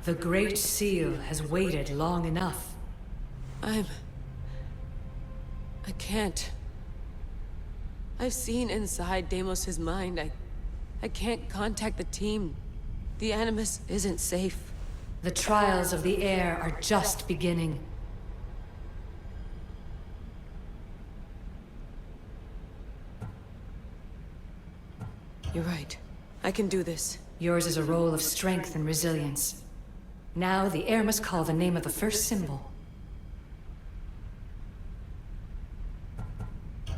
The Great Seal has waited long enough. I can't. I've seen inside Deimos' mind. I can't contact the team. The Animus isn't safe. The trials of the air are just beginning. You're right. I can do this. Yours is a role of strength and resilience. Now the air must call the name of the first symbol.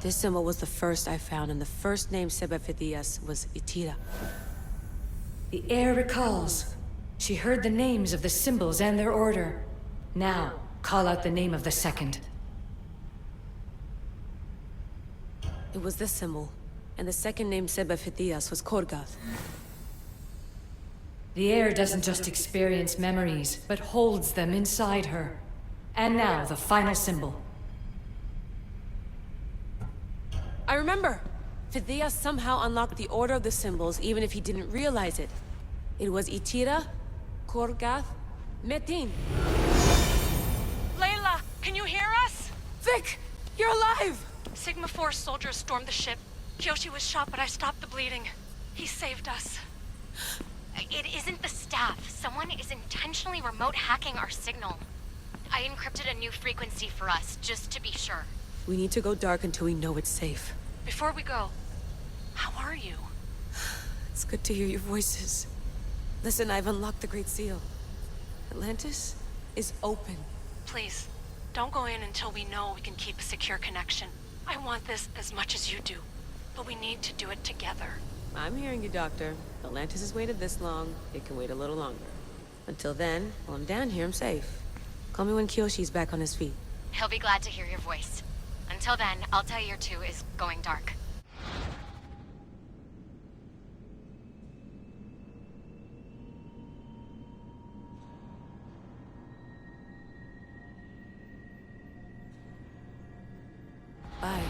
This symbol was the first I found, and the first name Sebefithias was Itira. The air recalls. She heard the names of the symbols and their order. Now, call out the name of the second. It was this symbol, and the second name Sebefithias was Korgath. The air doesn't just experience memories, but holds them inside her. And now, the final symbol. I remember! Phidias somehow unlocked the order of the symbols, even if he didn't realize it. It was Itira, Korgath, Metin. Layla, can you hear us? Vic! You're alive! Sigma 4 soldiers stormed the ship. Kyoshi was shot, but I stopped the bleeding. He saved us. It isn't the staff. Someone is intentionally remote hacking our signal. I encrypted a new frequency for us, just to be sure. We need to go dark until we know it's safe. Before we go, how are you? It's good to hear your voices. Listen, I've unlocked the Great Seal. Atlantis is open. Please, don't go in until we know we can keep a secure connection. I want this as much as you do, but we need to do it together. I'm hearing you, Doctor. Atlantis has waited this long. It can wait a little longer. Until then, while I'm down here, I'm safe. Call me when Kyoshi's back on his feet. He'll be glad to hear your voice. Until then, I'll tell your 2 is going dark. Bye.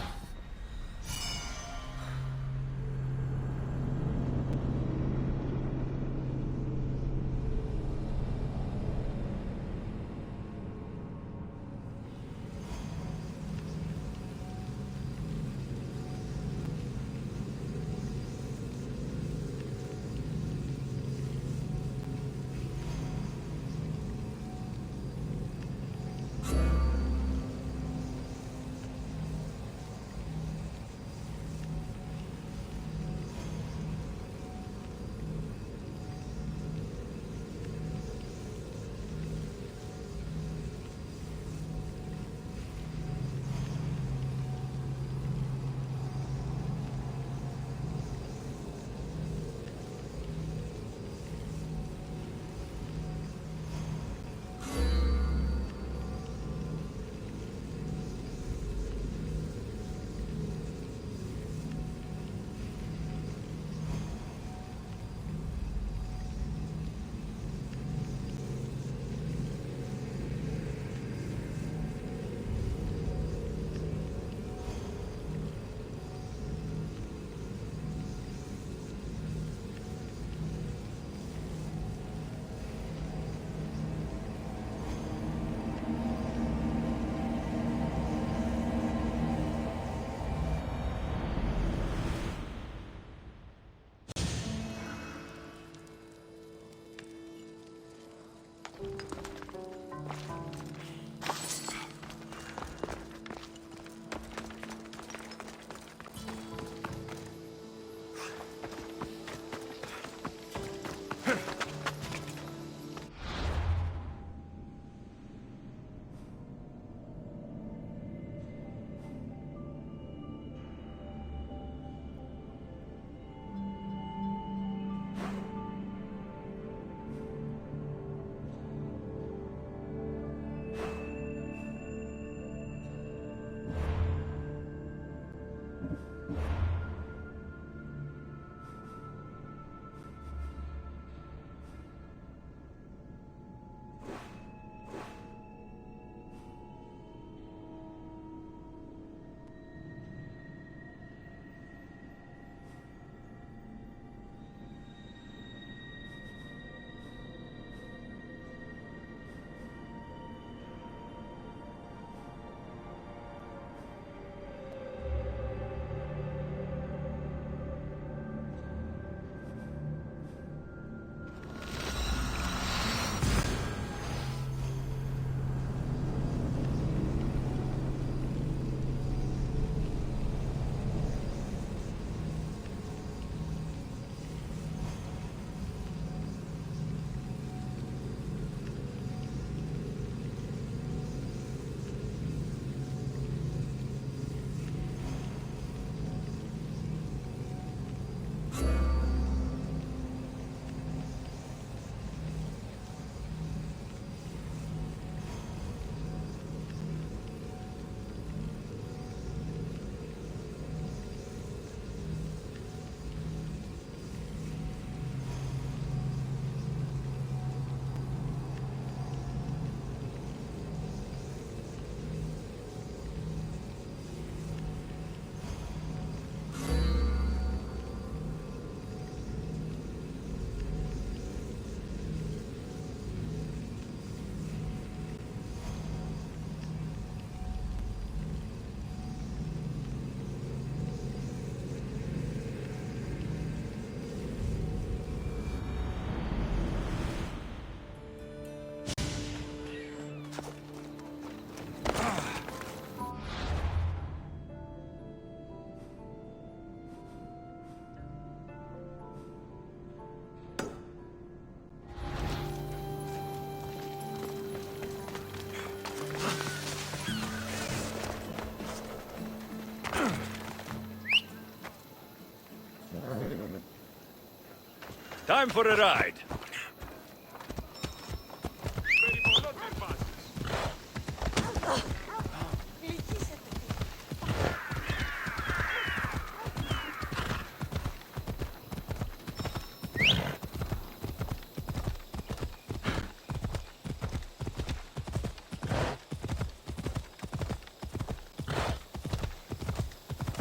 Time for a ride.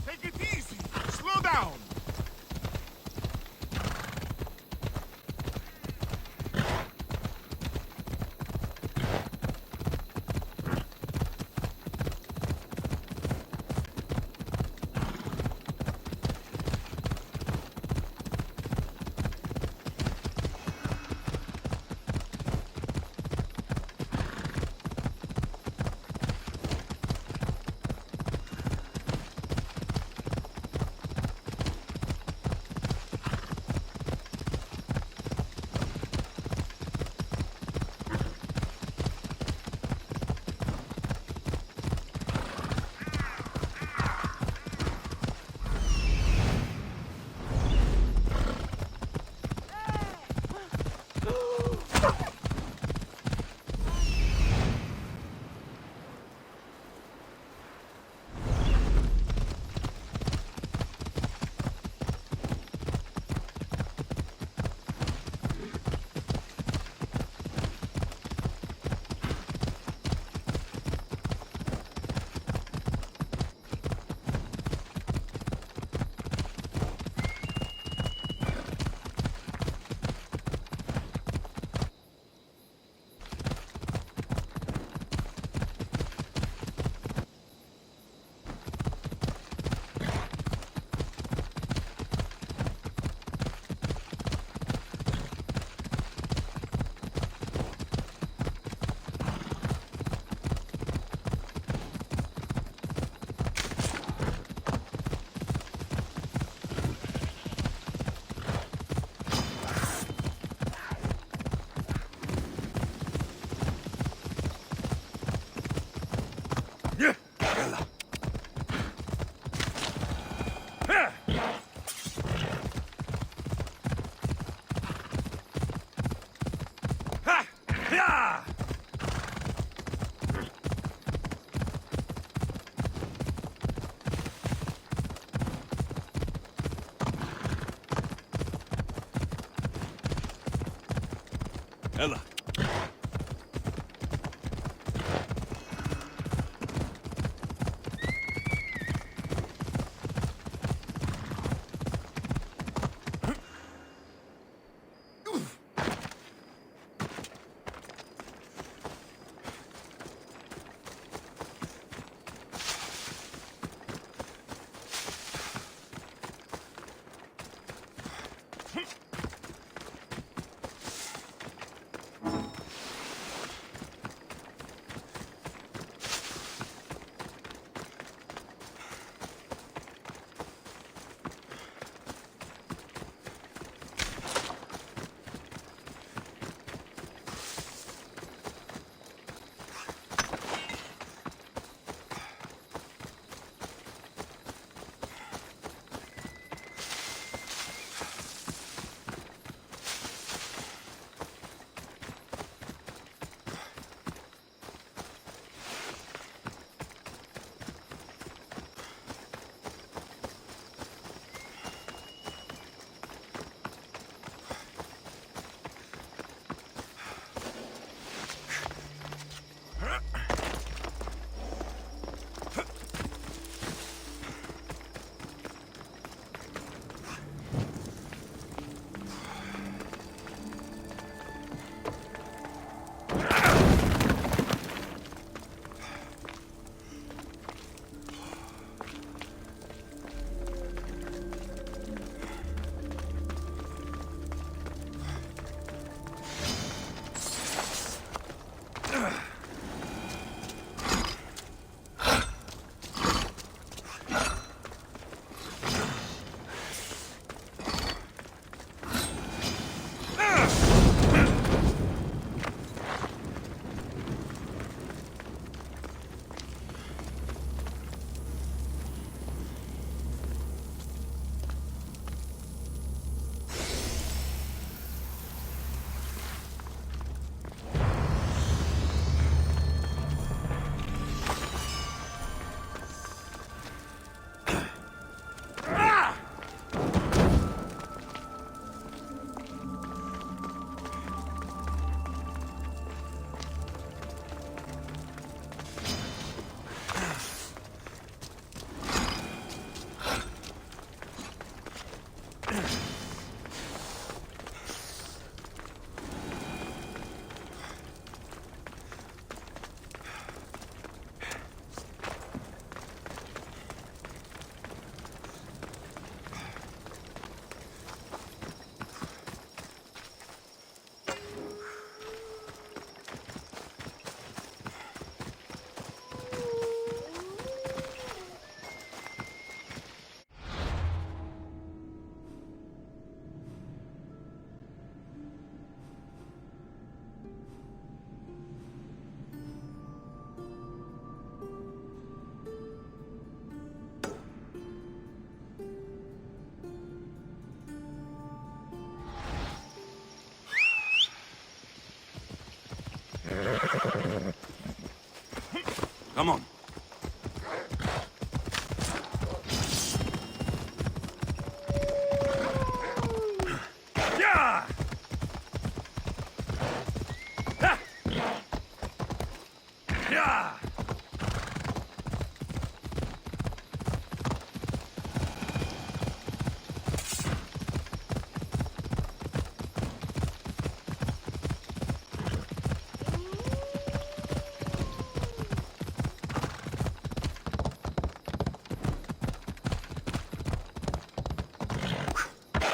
Take it easy. Slow down. Ella.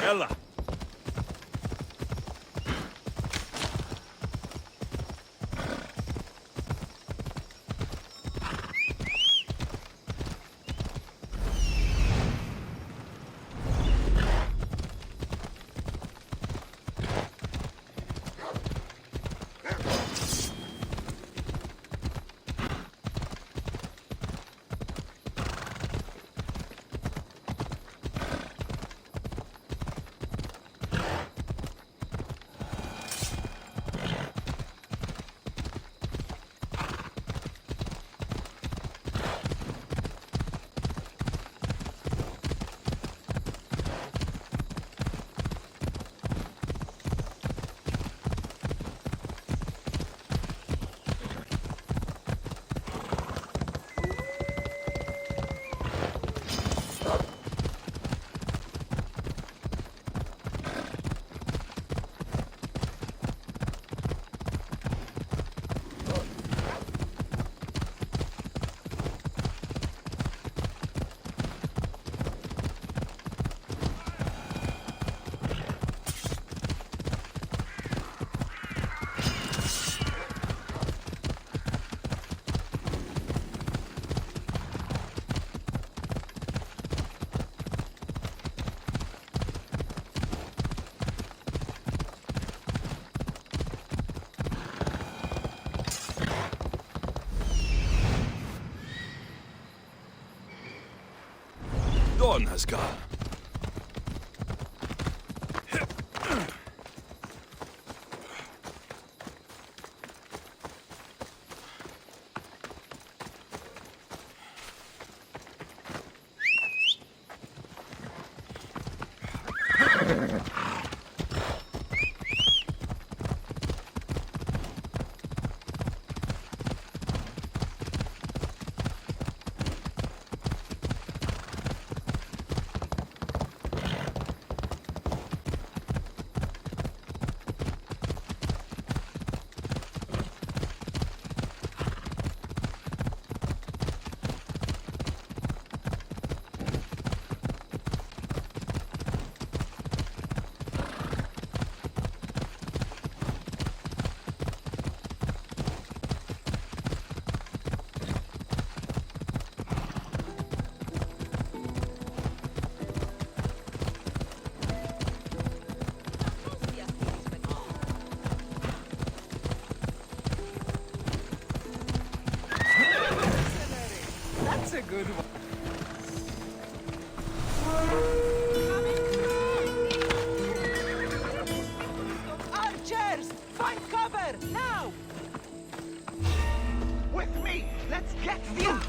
Ella. Dawn has gone. That's a good one. Archers! Find cover! Now! With me! Let's get the...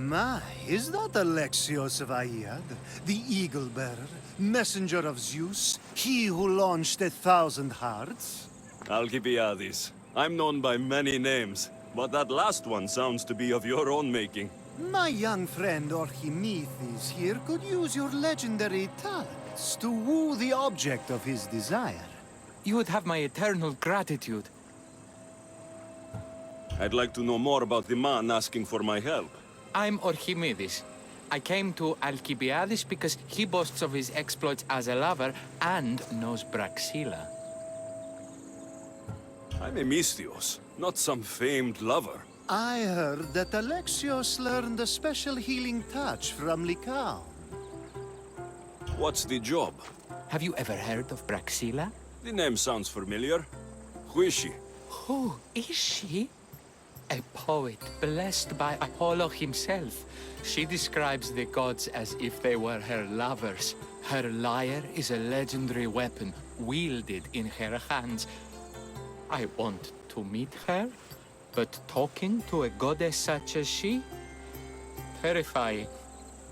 My, is that Alexios of Aiad, the Eagle-Bearer, messenger of Zeus, he who launched 1,000 hearts? Alcibiades. I'm known by many names, but that last one sounds to be of your own making. My young friend Archimedes here could use your legendary talents to woo the object of his desire. You would have my eternal gratitude. I'd like to know more about the man asking for my help. I'm Archimedes. I came to Alcibiades because he boasts of his exploits as a lover and knows Praxilla. I'm a Misthios, not some famed lover. I heard that Alexios learned a special healing touch from Lycaon. What's the job? Have you ever heard of Praxilla? The name sounds familiar. Who is she? Who is she? A poet blessed by Apollo himself. She describes the gods as if they were her lovers. Her lyre is a legendary weapon wielded in her hands. I want to meet her, but talking to a goddess such as she? Terrifying.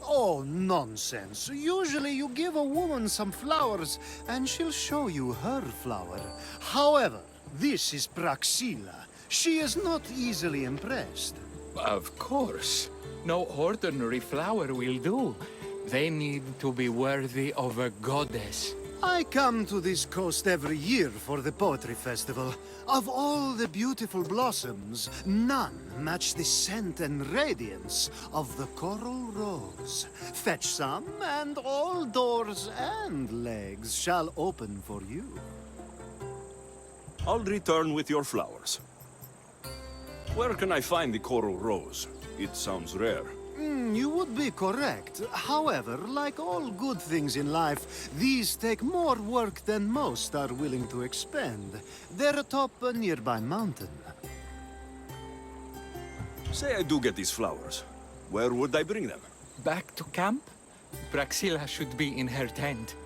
Oh, nonsense. Usually you give a woman some flowers, and she'll show you her flower. However, this is Praxilla. She is not easily impressed. Of course. No ordinary flower will do. They need to be worthy of a goddess. I come to this coast every year for the Poetry Festival. Of all the beautiful blossoms, none match the scent and radiance of the coral rose. Fetch some, and all doors and legs shall open for you. I'll return with your flowers. Where can I find the coral rose? It sounds rare. You would be correct. However, like all good things in life, these take more work than most are willing to expend. They're atop a nearby mountain. Say I do get these flowers. Where would I bring them? Back to camp? Praxilla should be in her tent.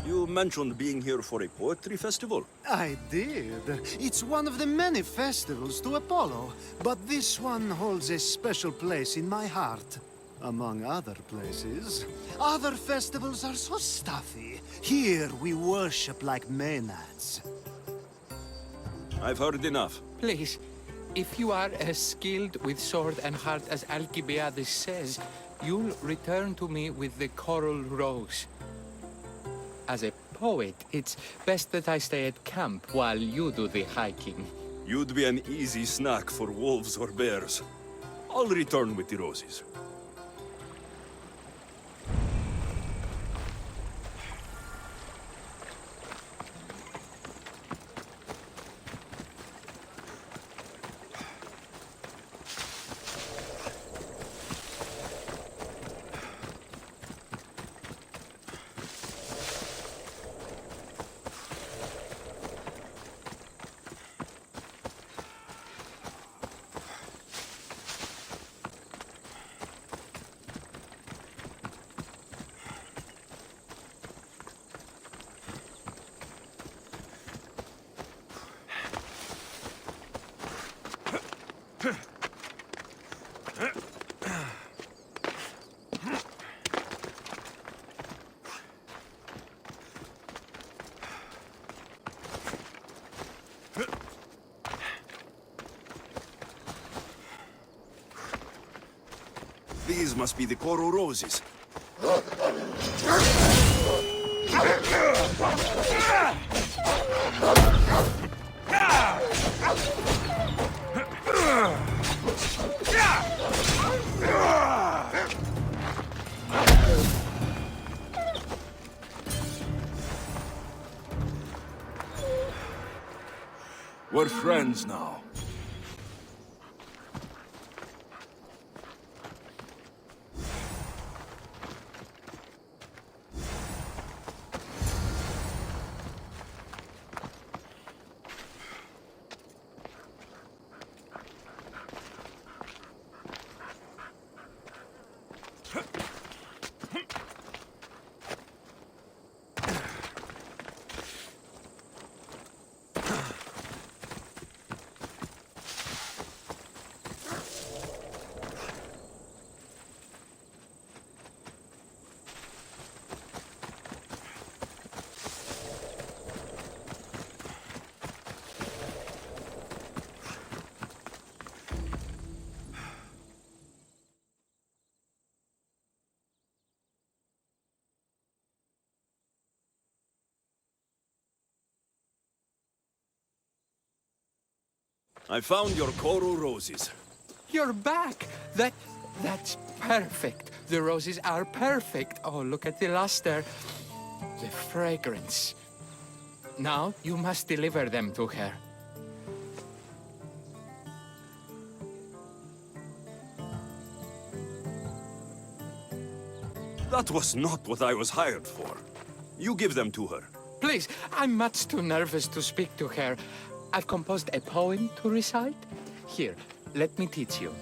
You mentioned being here for a poetry festival. I did. It's one of the many festivals to Apollo, but this one holds a special place in my heart. Among other places. Other festivals are so stuffy. Here we worship like Maenads. I've heard enough. Please, if you are as skilled with sword and heart as Alcibiades says, you'll return to me with the coral rose. As a poet, it's best that I stay at camp while you do the hiking. You'd be an easy snack for wolves or bears. I'll return with the roses. These must be the coral roses. We're friends now. I found your coral roses. You're back! That's perfect. The roses are perfect. Oh, look at the luster. The fragrance. Now, you must deliver them to her. That was not what I was hired for. You give them to her. Please, I'm much too nervous to speak to her. I've composed a poem to recite. Here, let me teach you.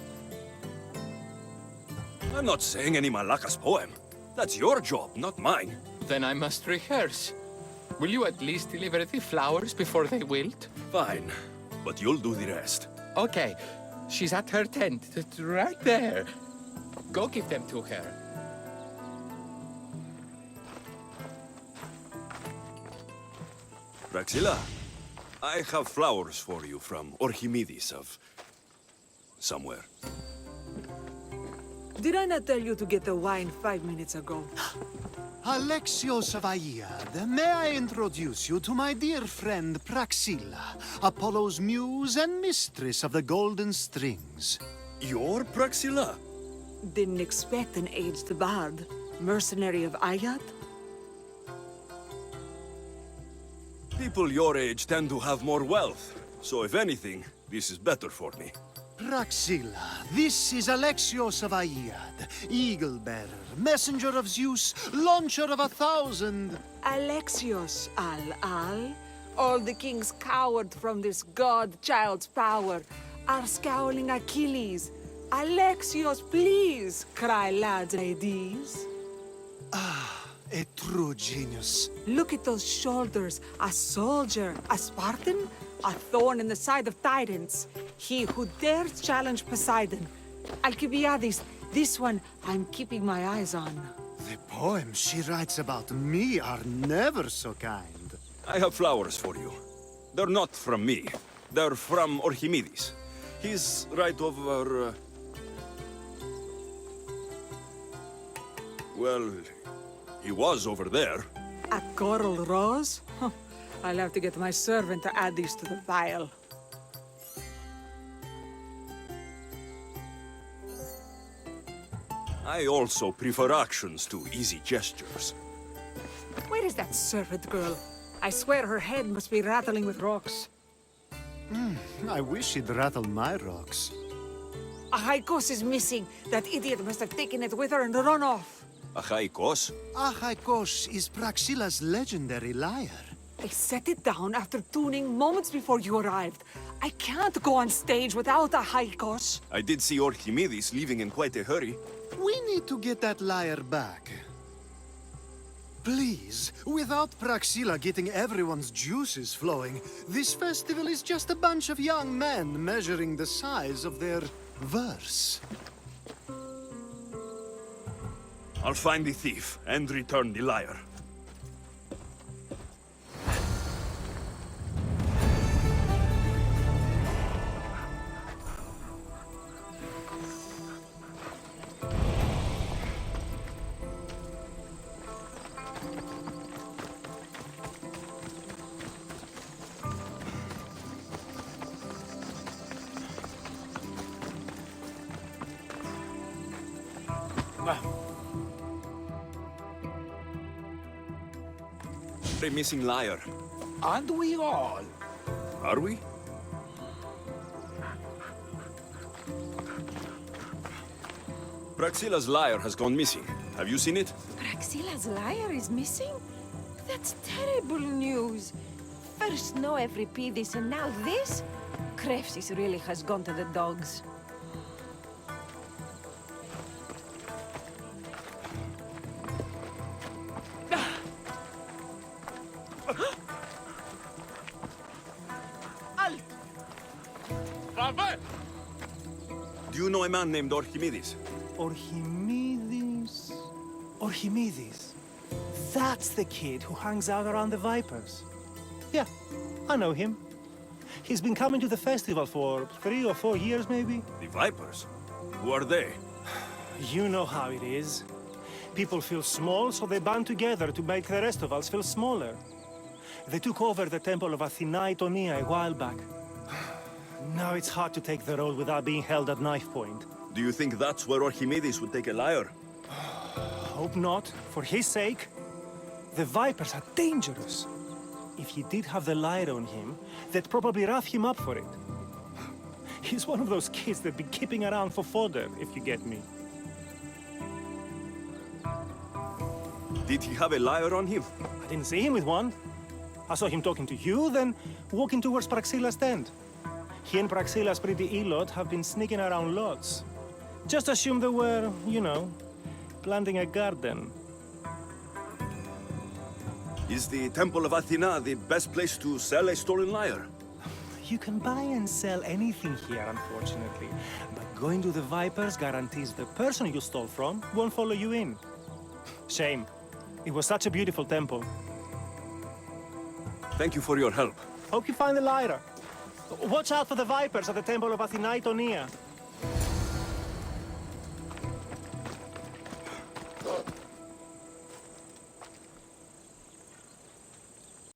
I'm not saying any Malakas poem. That's your job, not mine. Then I must rehearse. Will you at least deliver the flowers before they wilt? Fine, but you'll do the rest. Okay, she's at her tent. It's right there. Go give them to her. Praxilla, I have flowers for you from Orchimedes of... somewhere. Did I not tell you to get the wine 5 minutes ago? Alexios of Aiad, may I introduce you to my dear friend Praxilla, Apollo's muse and mistress of the golden strings. You're Praxilla? Didn't expect an aged bard. Mercenary of Ayat? People your age tend to have more wealth, so if anything, this is better for me. Praxilla, this is Alexios of Aiad, Eagle-bearer, messenger of Zeus, launcher of 1,000... Alexios, Al. All the kings cowered from this god-child's power. Are scowling Achilles. Alexios, please, cry lads ladies. A true genius. Look at those shoulders. A soldier, a Spartan, a thorn in the side of tyrants. He who dares challenge Poseidon. Alcibiades, this one I'm keeping my eyes on. The poems she writes about me are never so kind. I have flowers for you. They're not from me. They're from Orchimedes. He's right over... Well, he was over there. A coral rose? Huh. I'll have to get my servant to add these to the vial. I also prefer actions to easy gestures. Where is that servant girl? I swear her head must be rattling with rocks. I wish she'd rattle my rocks. Achaikos is missing. That idiot must have taken it with her and run off. Achaikos? Achaikos is Praxilla's legendary lyre. I set it down after tuning moments before you arrived. I can't go on stage without Achaikos. I did see Orchimedes leaving in quite a hurry. We need to get that lyre back. Please, without Praxilla getting everyone's juices flowing, this festival is just a bunch of young men measuring the size of their verse. I'll find the thief and return the lyre. A missing lyre. Aren't we all? Are we? Praxilla's lyre has gone missing. Have you seen it? Praxilla's lyre is missing? That's terrible news. First no Euripides and now this? Krefsis really has gone to the dogs. Do you know a man named Orchimedes? Orchimedes? Orchimedes? That's the kid who hangs out around the Vipers. Yeah, I know him. He's been coming to the festival for 3 or 4 years, maybe. The Vipers? Who are they? You know how it is. People feel small, so they band together to make the rest of us feel smaller. They took over the temple of Athena Itonia a while back. Now it's hard to take the role without being held at knife point. Do you think that's where Archimedes would take a liar? Hope not, for his sake. The Vipers are dangerous. If he did have the lyre on him, they'd probably rough him up for it. He's one of those kids that'd be keeping around for fodder, if you get me. Did he have a lyre on him? I didn't see him with one. I saw him talking to you, then walking towards Praxilla's's tent. He and Praxilla's's pretty Elot have been sneaking around lots. Just assume they were, you know, planting a garden. Is the Temple of Athena the best place to sell a stolen lyre? You can buy and sell anything here, unfortunately. But going to the Vipers guarantees the person you stole from won't follow you in. Shame. It was such a beautiful temple. Thank you for your help. Hope you find the lyre. Watch out for the Vipers at the Temple of Athena Itonia.